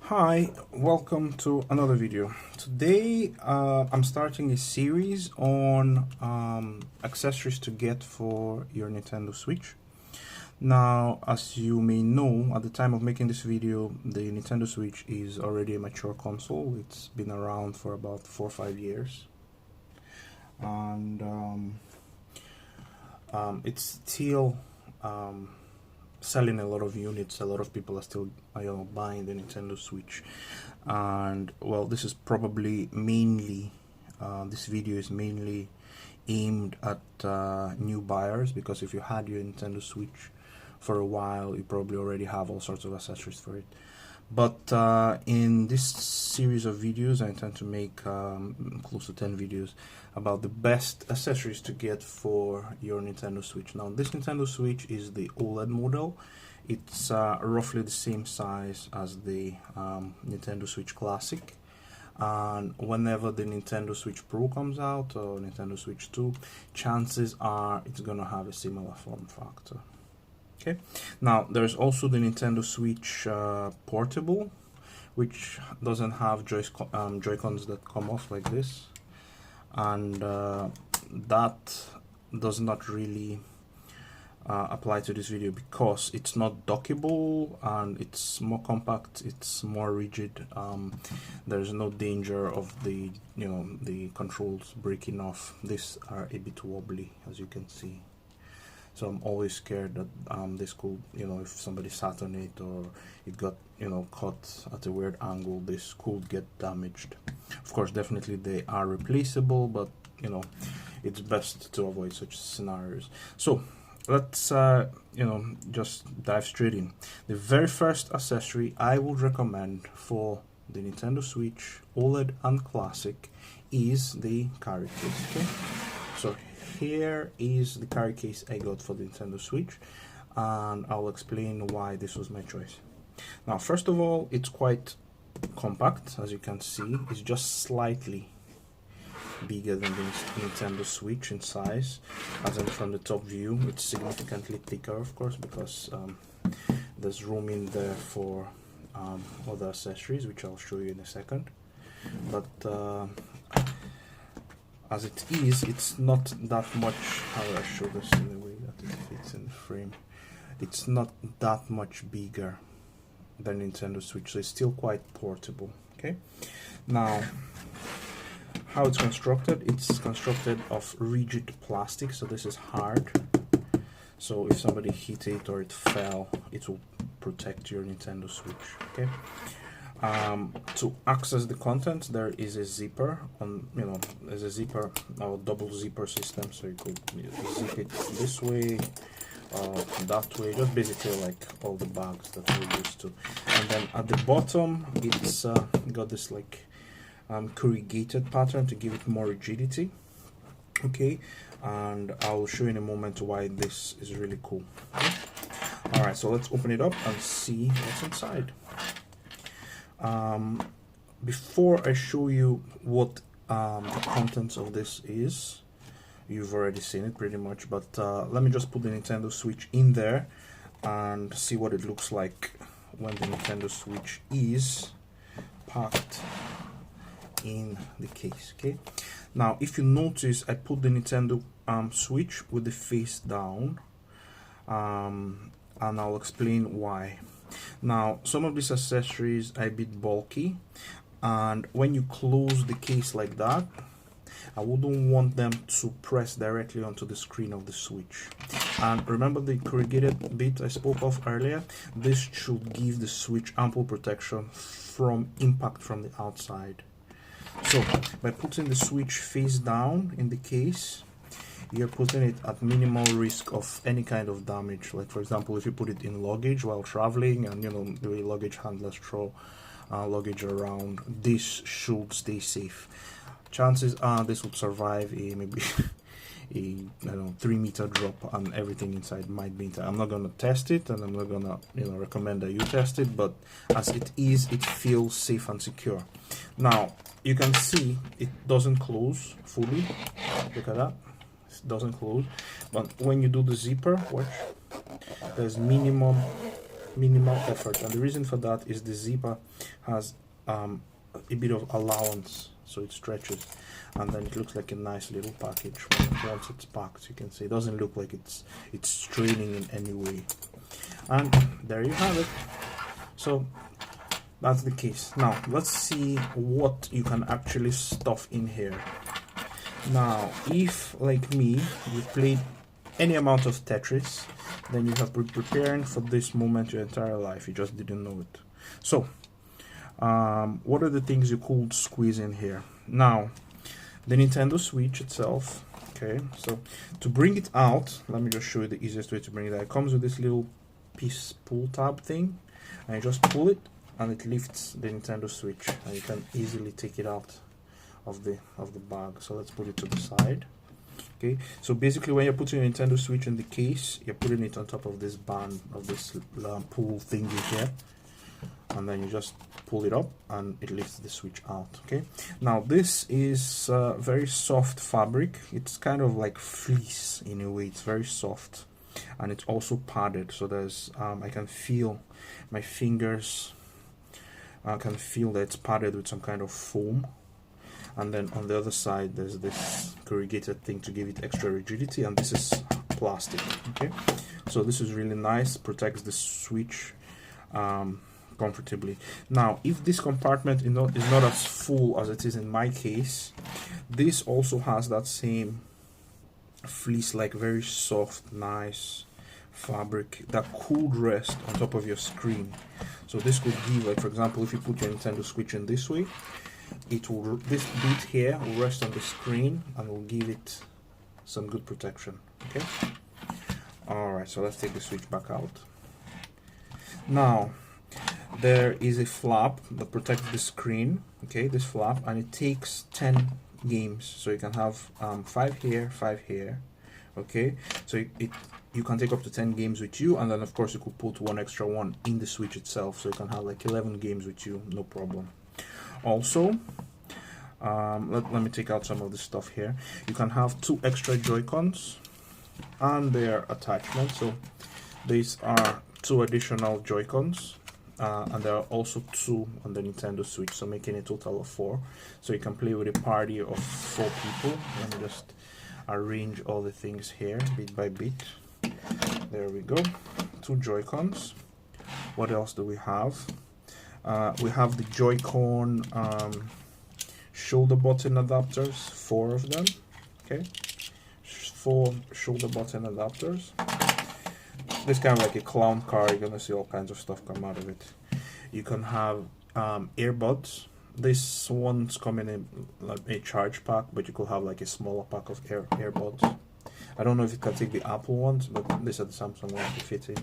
Hi, welcome to another video. Today I'm starting a series on accessories to get for your Nintendo Switch. Now, as you may know, at the time of making this video, the Nintendo Switch is already a mature console. It's been around for about 4 or 5 years, and it's still selling a lot of units. A lot of people are still buying the Nintendo Switch, and well, this is probably mainly this video is mainly aimed at new buyers, because if you had your Nintendo Switch for a while, you probably already have all sorts of accessories for it. But in this series of videos, I intend to make close to 10 videos about the best accessories to get for your Nintendo Switch. Now, this Nintendo Switch is the OLED model. It's roughly the same size as the Nintendo Switch Classic. And whenever the Nintendo Switch Pro comes out, or Nintendo Switch 2, chances are it's going to have a similar form factor. Okay, now there's also the Nintendo Switch Portable, which doesn't have Joy-Cons that come off like this, and that does not really apply to this video because it's not dockable and it's more compact, it's more rigid. There's no danger of the the controls breaking off. These are a bit wobbly, as you can see. So I'm always scared that this could, if somebody sat on it or it got, caught at a weird angle, this could get damaged. Of course, definitely they are replaceable, but it's best to avoid such scenarios. So let's just dive straight in. The very first accessory I would recommend for the Nintendo Switch OLED and Classic is the carry case. Okay, so here is the carry case I got for the Nintendo Switch, and I'll explain why this was my choice. Now, first of all, it's quite compact, as you can see. It's just slightly bigger than the Nintendo Switch in size, as in from the top view. It's significantly thicker, of course, because there's room in there for other accessories, which I'll show you in a second. But as it is, it's not that much. How do I show this in the way that it fits in the frame? It's not that much bigger than Nintendo Switch, so it's still quite portable. Okay, now how it's constructed? It's constructed of rigid plastic, so this is hard. So if somebody hit it or it fell, it will protect your Nintendo Switch. Okay. To access the contents, there is a zipper there's a zipper or double zipper system, so you could zip it this way, that way, just basically like all the bags that we're used to. And then at the bottom, it's got this like corrugated pattern to give it more rigidity. Okay, and I'll show you in a moment why this is really cool. Okay? All right, so let's open it up and see what's inside. Before I show you what the contents of this is, you've already seen it pretty much, but let me just put the Nintendo Switch in there and see what it looks like when the Nintendo Switch is packed in the case. Okay, now if you notice, I put the Nintendo Switch with the face down, and I'll explain why. Now, some of these accessories are a bit bulky, and when you close the case like that, I wouldn't want them to press directly onto the screen of the Switch. And remember the corrugated bit I spoke of earlier? This should give the Switch ample protection from impact from the outside. So by putting the Switch face down in the case, you're putting it at minimal risk of any kind of damage. Like, for example, if you put it in luggage while traveling, and the way luggage handlers throw luggage around, this should stay safe. Chances are this would survive maybe a 3-meter drop, and everything inside might be intact. I'm not gonna test it, and I'm not gonna recommend that you test it, but as it is, it feels safe and secure. Now you can see it doesn't close fully. Look at that. It doesn't close, but when you do the zipper, watch, there's minimum minimal effort, and the reason for that is the zipper has a bit of allowance, so it stretches, and then it looks like a nice little package once it's packed. You can see it doesn't look like it's straining in any way. And there you have it. So that's the case. Now let's see what you can actually stuff in here. Now, if like me, you played any amount of Tetris, then you have been preparing for this moment your entire life. You just didn't know it. So what are the things you could squeeze in here? Now, the Nintendo Switch itself. Okay, so to bring it out, let me just show you the easiest way to bring it out. It comes with this little piece pull tab thing, and you just pull it and it lifts the Nintendo Switch, and you can easily take it out of the bag. So let's put it to the side. Okay, so basically when you're putting your Nintendo Switch in the case, you're putting it on top of this band, of this pull thingy here, and then you just pull it up and it lifts the Switch out. Okay, now this is very soft fabric. It's kind of like fleece in a way. It's very soft, and it's also padded, so there's I can feel my fingers, I can feel that it's padded with some kind of foam. And then on the other side there's this corrugated thing to give it extra rigidity, and this is plastic. Okay, so this is really nice, protects the Switch comfortably. Now, if this compartment is not as full as it is in my case, this also has that same fleece, like very soft, nice fabric that could rest on top of your screen. So this could give, like for example, if you put your Nintendo Switch in this way, it will, this bit here will rest on the screen and will give it some good protection. Okay, all right, so let's take the Switch back out. Now there is a flap that protects the screen. Okay, this flap, and it takes 10 games, so you can have 5 here, 5 here. Okay, so you can take up to 10 games with you, and then of course you could put one extra one in the Switch itself, so you can have like 11 games with you, no problem. Also, let me take out some of the stuff here. You can have 2 extra Joy-Cons and their attachments. So these are 2 additional Joy-Cons, and there are also 2 on the Nintendo Switch, so making a total of 4. So you can play with a party of 4 people. Let me just arrange all the things here bit by bit. There we go. 2 Joy-Cons. What else do we have? We have the Joy-Con shoulder button adapters, 4 of them. Okay, 4 shoulder button adapters. This kind of like a clown car. You're gonna see all kinds of stuff come out of it. You can have earbuds. This one's come in a charge pack, but you could have like a smaller pack of earbuds. I don't know if it can take the Apple ones, but these are the Samsung ones to fit in.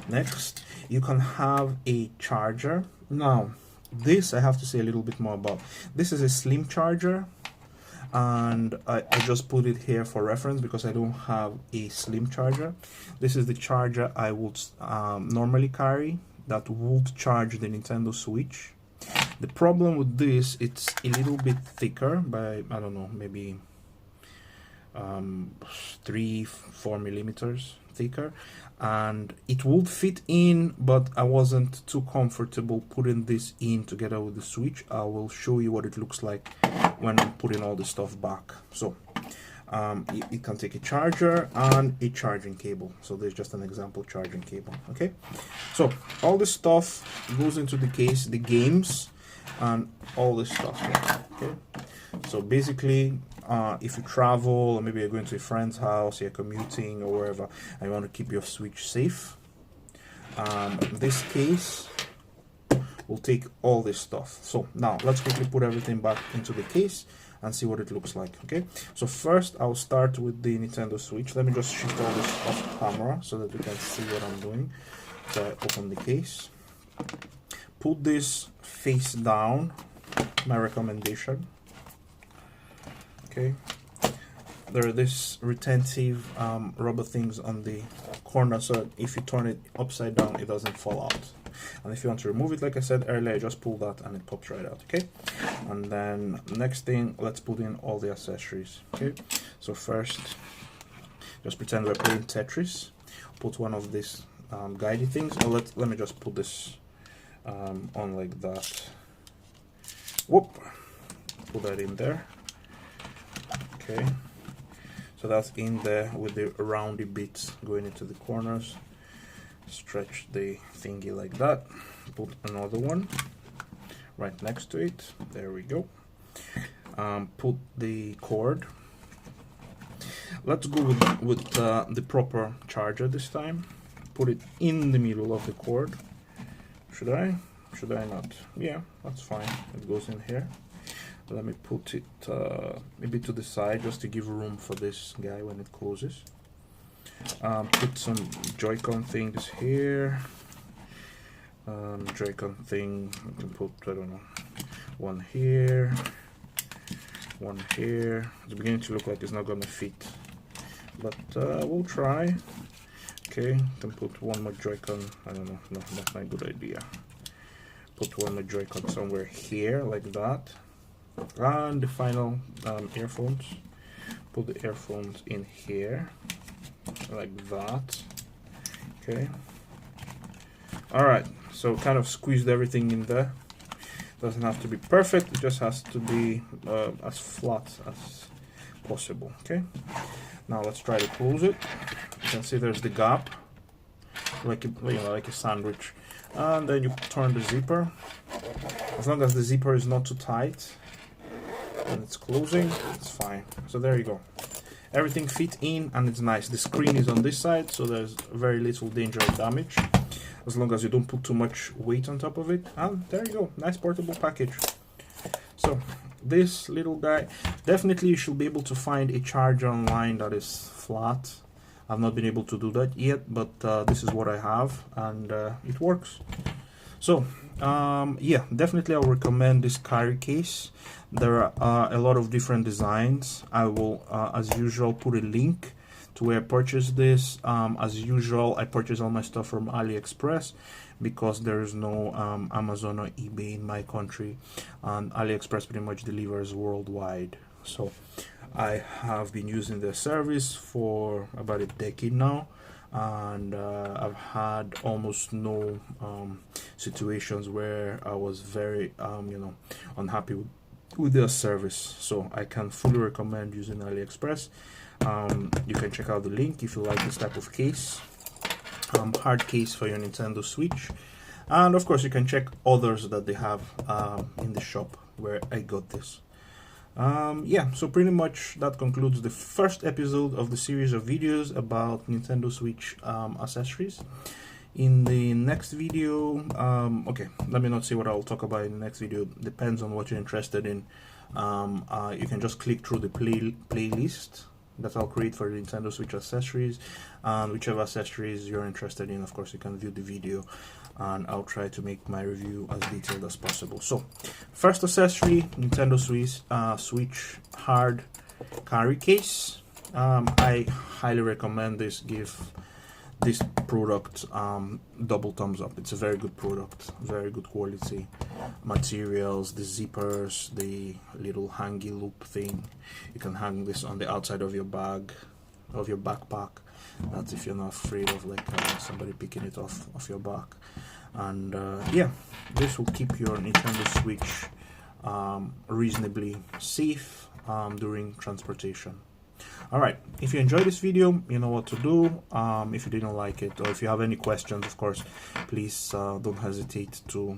Next, you can have a charger. Now, this I have to say a little bit more about. This is a slim charger, and I just put it here for reference because I don't have a slim charger. This is the charger I would normally carry that would charge the Nintendo Switch. The problem with this, it's a little bit thicker by, I don't know, maybe 3-4 millimeters thicker, and it would fit in, but I wasn't too comfortable putting this in together with the Switch. I will show you what it looks like when I'm putting all the stuff back. So it can take a charger and a charging cable. So there's just an example charging cable. Okay, so all this stuff goes into the case, the games and all this stuff here. Okay, so basically if you travel, or maybe you're going to a friend's house, you're commuting or wherever, and you want to keep your Switch safe, this case will take all this stuff. So now let's quickly put everything back into the case and see what it looks like. Okay, so first I'll start with the Nintendo Switch. Let me just shift all this off camera so that you can see what I'm doing. So I open the case, put this face down, my recommendation. Okay, there are this retentive rubber things on the corner, so if you turn it upside down it doesn't fall out. And if you want to remove it, like I said earlier, just pull that and it pops right out. Okay, and then next thing, let's put in all the accessories. Okay, so first just pretend we're playing Tetris. Put one of these guidey things. Oh, let me just put this on like that. Whoop, put that in there. Okay, so that's in there with the roundy bits going into the corners. Stretch the thingy like that. Put another one right next to it. There we go. Put the cord. Let's go with the proper charger this time. Put it in the middle of the cord. Should I not? Yeah, that's fine. It goes in here. Let me put it maybe to the side just to give room for this guy when it closes. Put some Joy-Con things here. Joy-Con thing, I can put, I don't know, one here, one here. It's beginning to look like it's not gonna fit, but we'll try. Okay, then put one more Joy-Con. I don't know, no, that's not a good idea. Put one more Joy-Con somewhere here, like that. And the final earphones. Put the earphones in here, like that. Okay. All right, so kind of squeezed everything in there. Doesn't have to be perfect, it just has to be as flat as possible. Okay, now let's try to close it. You can see there's the gap, like like a sandwich, and then you turn the zipper. As long as the zipper is not too tight and it's closing, it's fine. So there you go. Everything fit in and it's nice. The screen is on this side, so there's very little danger of damage, as long as you don't put too much weight on top of it. And there you go, nice portable package. So this little guy, definitely you should be able to find a charger online that is flat. I've not been able to do that yet, but this is what I have, and it works. So yeah, definitely I would recommend this carry case. There are a lot of different designs. I will as usual put a link to where I purchased this. As usual, I purchase all my stuff from AliExpress because there is no Amazon or eBay in my country, and AliExpress pretty much delivers worldwide. So I have been using their service for about a decade now, and I've had almost no situations where I was very unhappy with their service. So I can fully recommend using AliExpress. You can check out the link if you like this type of case, hard case for your Nintendo Switch, and of course you can check others that they have in the shop where I got this. Yeah, so pretty much that concludes the first episode of the series of videos about Nintendo Switch accessories. In the next video, okay, let me not say what I'll talk about in the next video. Depends on what you're interested in. You can just click through the playlist that I'll create for the Nintendo Switch accessories, and whichever accessories you're interested in, of course you can view the video, and I'll try to make my review as detailed as possible. So first accessory, Nintendo Switch hard carry case. I highly recommend this. Give this product double thumbs up. It's a very good product, very good quality materials, the zippers, the little hangy loop thing. You can hang this on the outside of your bag, of your backpack. That's if you're not afraid of like somebody picking it off your back. And yeah, this will keep your Nintendo Switch reasonably safe during transportation. Alright, if you enjoyed this video, you know what to do. If you didn't like it, or if you have any questions, of course, please don't hesitate to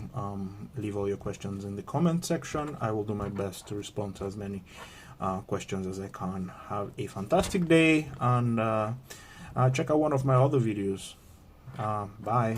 leave all your questions in the comment section. I will do my best to respond to as many questions as I can. Have a fantastic day, and check out one of my other videos. Bye.